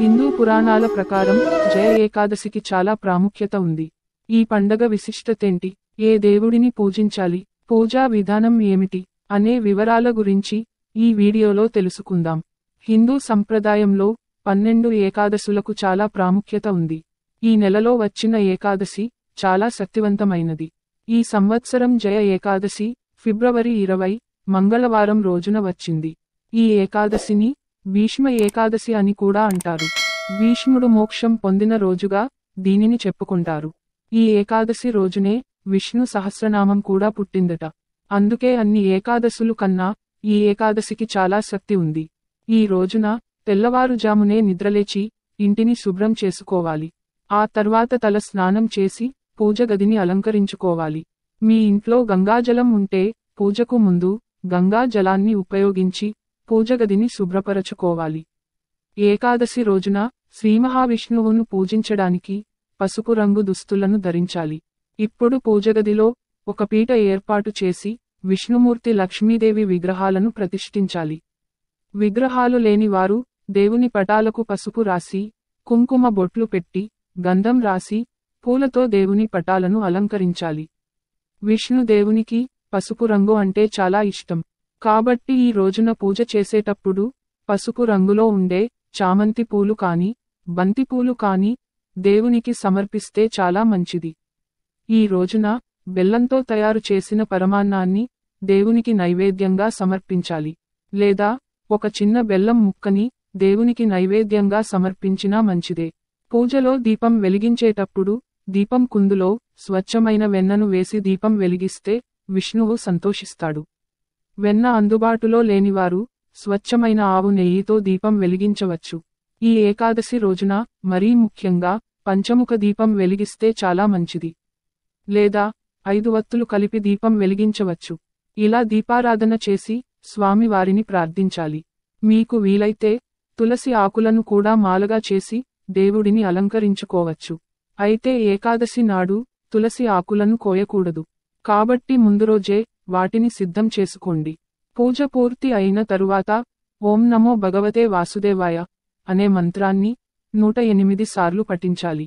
హిందూ పురాణాల ప్రకారం జయ ఏకాదశికి చాలా ప్రాముఖ్యత ఉంది. ఈ పండగ విశిష్టతేంటి, ఏ దేవుడిని పూజించాలి, పూజా విధానం ఏమిటి అనే వివరాల గురించి ఈ వీడియోలో తెలుసుకుందాం. హిందూ సంప్రదాయంలో 12 ఏకాదశులకు చాలా ప్రాముఖ్యత ఉంది. ఈ నెలలో వచ్చిన ఏకాదశి చాలా శక్తివంతమైనది. ఈ సంవత్సరం జయ ఏకాదశి ఫిబ్రవరి 20 మంగళవారం రోజున వచ్చింది. ఈ ఏకాదశిని భీష్మ ఏకాదశి అని కూడా అంటారు. భీష్ముడు మోక్షం పొందిన రోజుగా దీనిని చెప్పుకుంటారు. ఈ ఏకాదశి రోజునే విష్ణు సహస్రనామం కూడా పుట్టిందట. అందుకే అన్ని ఏకాదశులు కన్నా ఈ ఏకాదశికి చాలా శక్తి ఉంది. ఈ రోజున తెల్లవారుజామునే నిద్రలేచి ఇంటిని శుభ్రం చేసుకోవాలి. ఆ తర్వాత తల స్నానం చేసి పూజ గదిని అలంకరించుకోవాలి. మీ ఇంట్లో గంగాజలం ఉంటే పూజకు ముందు గంగా జలాన్ని ఉపయోగించి పూజగదిని శుభ్రపరచుకోవాలి. ఏకాదశి రోజున శ్రీమహావిష్ణువును పూజించడానికి పసుపు రంగు దుస్తులను ధరించాలి. ఇప్పుడు పూజగదిలో ఒక పీట ఏర్పాటు చేసి విష్ణుమూర్తి లక్ష్మీదేవి విగ్రహాలను ప్రతిష్ఠించాలి. విగ్రహాలు లేని వారు దేవుని పటాలకు పసుపు రాసి కుంకుమ బొట్లు పెట్టి గంధం రాసి పూలతో దేవుని పటాలను అలంకరించాలి. విష్ణుదేవునికి పసుపు రంగు అంటే చాలా ఇష్టం. కాబట్టి ఈ రోజున పూజ చేసేటప్పుడు పసుపు రంగులో ఉండే చామంతి పూలు కాని బంతిపూలు కాని దేవునికి సమర్పిస్తే చాలా మంచిది. ఈ రోజున బెల్లంతో తయారు చేసిన పరమాన్నాన్ని దేవునికి నైవేద్యంగా సమర్పించాలి. లేదా ఒక చిన్న బెల్లం ముక్కని దేవునికి నైవేద్యంగా సమర్పించినా మంచిదే. పూజలో దీపం వెలిగించేటప్పుడు దీపం కుందులో స్వచ్ఛమైన వెన్నను వేసి దీపం వెలిగిస్తే విష్ణువు సంతోషిస్తాడు. వెన్న అందుబాటులో లేనివారు స్వచ్ఛమైన ఆవు నెయ్యితో దీపం వెలిగించవచ్చు. ఈ ఏకాదశి రోజున మరీ ముఖ్యంగా పంచముఖ దీపం వెలిగిస్తే చాలా మంచిది. లేదా 5 వత్తులు కలిపి దీపం వెలిగించవచ్చు. ఇలా దీపారాధన చేసి స్వామివారిని ప్రార్థించాలి. మీకు వీలైతే తులసి ఆకులను కూడా మాలగా చేసి దేవుడిని అలంకరించుకోవచ్చు. అయితే ఏకాదశి నాడు తులసి ఆకులను కోయకూడదు. కాబట్టి ముందు రోజే వాటిని సిద్ధం చేసుకోండి. పూజ పూర్తి అయిన తరువాత ఓం నమో భగవతే వాసుదేవాయ అనే మంత్రాన్ని 108 సార్లు పఠించాలి.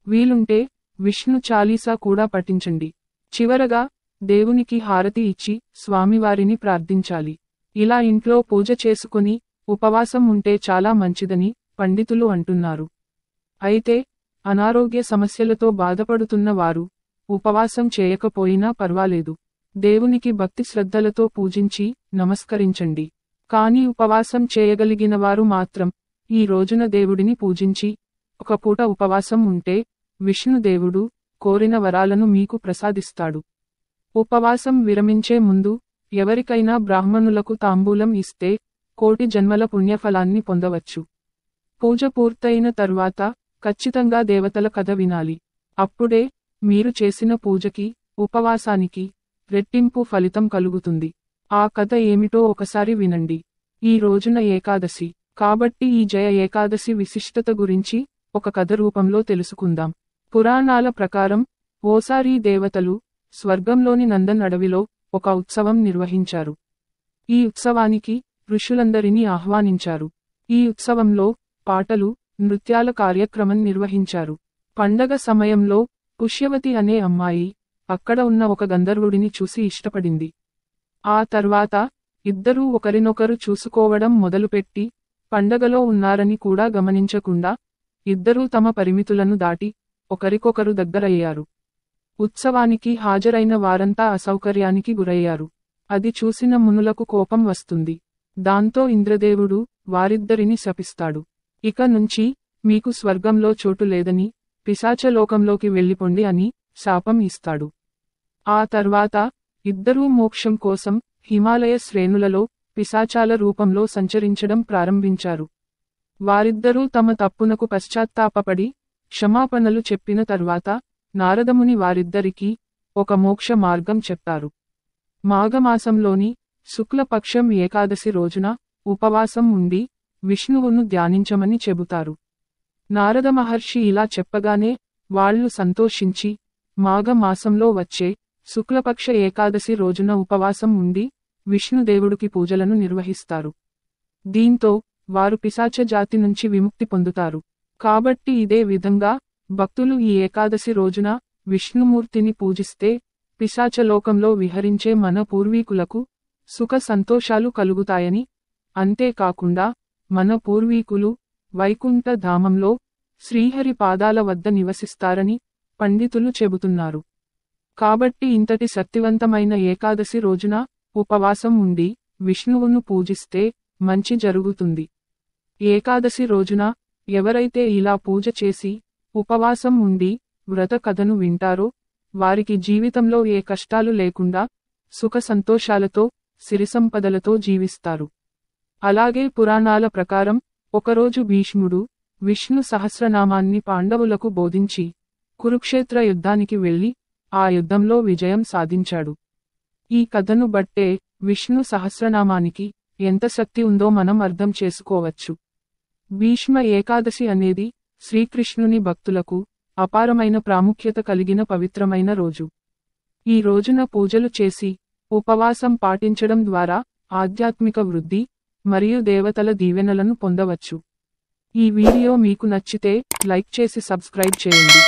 వీలుంటే విష్ణు చాలీసా కూడా పఠించండి. చివరగా దేవునికి హారతి ఇచ్చి స్వామివారిని ప్రార్థించాలి. ఇలా ఇంట్లో పూజ చేసుకుని ఉపవాసం ఉంటే చాలా మంచిదని పండితులు అంటున్నారు. అయితే అనారోగ్య సమస్యలతో బాధపడుతున్న వారు ఉపవాసం చేయకపోయినా పర్వాలేదు. దేవునికి భక్తి శ్రద్ధలతో పూజించి నమస్కరించండి. కానీ ఉపవాసం చేయగలిగిన వారు మాత్రం ఈ రోజున దేవుడిని పూజించి ఒక పూట ఉపవాసం ఉంటే విష్ణుదేవుడు కోరిన వరాలను మీకు ప్రసాదిస్తాడు. ఉపవాసం విరమించే ముందు ఎవరికైనా బ్రాహ్మణులకు తాంబూలం ఇస్తే 1,000,000 జన్మల పుణ్యఫలాన్ని పొందవచ్చు. పూజ పూర్తయిన తర్వాత ఖచ్చితంగా దేవతల కథ వినాలి. అప్పుడే మీరు చేసిన పూజకి ఉపవాసానికి రెట్టింపు ఫలితం కలుగుతుంది. ఆ కథ ఏమిటో ఒకసారి వినండి. ఈ రోజున ఏకాదశి కాబట్టి ఈ జయ ఏకాదశి విశిష్టత గురించి ఒక కథ రూపంలో తెలుసుకుందాం. పురాణాల ప్రకారం ఓసారి దేవతలు స్వర్గంలోని నందన్ అడవిలో ఒక ఉత్సవం నిర్వహించారు. ఈ ఉత్సవానికి ఋషులందరినీ ఆహ్వానించారు. ఈ ఉత్సవంలో పాటలు, నృత్యాల కార్యక్రమం నిర్వహించారు. పండగ సమయంలో పుష్యవతి అనే అమ్మాయి అక్కడ ఉన్న ఒక గంధర్వుడిని చూసి ఇష్టపడింది. ఆ తర్వాత ఇద్దరూ ఒకరినొకరు చూసుకోవడం మొదలుపెట్టి పండగలో ఉన్నారని కూడా గమనించకుండా ఇద్దరూ తమ పరిమితులను దాటి ఒకరికొకరు దగ్గరయ్యారు. ఉత్సవానికి హాజరైన వారంతా అసౌకర్యానికి గురయ్యారు. అది చూసిన మునులకు కోపం వస్తుంది. దాంతో ఇంద్రదేవుడు వారిద్దరిని శపిస్తాడు. ఇక నుంచి మీకు స్వర్గంలో చోటు లేదని పిశాచలోకంలోకి వెళ్ళిపొండి అని శాపం ఇస్తాడు. ఆ తర్వాత ఇద్దరూ మోక్షం కోసం హిమాలయ శ్రేణులలో పిశాచాల రూపంలో సంచరించడం ప్రారంభించారు. వారిద్దరూ తమ తప్పునకు పశ్చాత్తాపపడి క్షమాపణలు చెప్పిన తర్వాత నారదముని వారిద్దరికీ ఒక మోక్ష మార్గం చెప్పారు. మాఘమాసంలోని శుక్లపక్షం ఏకాదశి రోజున ఉపవాసం ఉండి విష్ణువును ధ్యానించమని చెబుతారు. నారద మహర్షి ఇలా చెప్పగానే వాళ్ళు సంతోషించి మాఘమాసంలో వచ్చే శుక్లపక్ష ఏకాదశి రోజున ఉపవాసం ఉండి విష్ణుదేవుడికి పూజలను నిర్వహిస్తారు. దీంతో వారు పిశాచ జాతి నుంచి విముక్తి పొందుతారు. కాబట్టి ఇదే విధంగా భక్తులు ఈ ఏకాదశి రోజున విష్ణుమూర్తిని పూజిస్తే పిశాచలోకంలో విహరించే మన పూర్వీకులకు సుఖ సంతోషాలు కలుగుతాయని, అంతేకాకుండా మన పూర్వీకులు వైకుంఠ ధామంలో శ్రీహరి పాదాల వద్ద నివసిస్తారని పండితులు చెబుతున్నారు. కాబట్టి ఇంతటి శక్తివంతమైన ఏకాదశి రోజున ఉపవాసం ఉండి విష్ణువును పూజిస్తే మంచి జరుగుతుంది. ఏకాదశి రోజున ఎవరైతే ఇలా పూజ చేసి ఉపవాసం ఉండి వ్రత కథను వింటారో వారికి జీవితంలో ఏ కష్టాలు లేకుండా సుఖ సంతోషాలతో సిరిసంపదలతో జీవిస్తారు. అలాగే పురాణాల ప్రకారం ఒకరోజు భీష్ముడు విష్ణు సహస్రనామాన్ని పాండవులకు బోధించి కురుక్షేత్ర యుద్ధానికి వెళ్లి ఆ యుద్ధంలో విజయం సాధించాడు. ఈ కథను బట్టే విష్ణు సహస్రనామానికి ఎంత శక్తి ఉందో మనం అర్థం చేసుకోవచ్చు. భీష్మ ఏకాదశి అనేది శ్రీకృష్ణుని భక్తులకు అపారమైన ప్రాముఖ్యత కలిగిన పవిత్రమైన రోజు. ఈ రోజున పూజలు చేసి ఉపవాసం పాటించడం ద్వారా ఆధ్యాత్మిక వృద్ధి మరియు దేవతల దీవెనలను పొందవచ్చు. ఈ వీడియో మీకు నచ్చితే లైక్ చేసి సబ్స్క్రైబ్ చేయండి.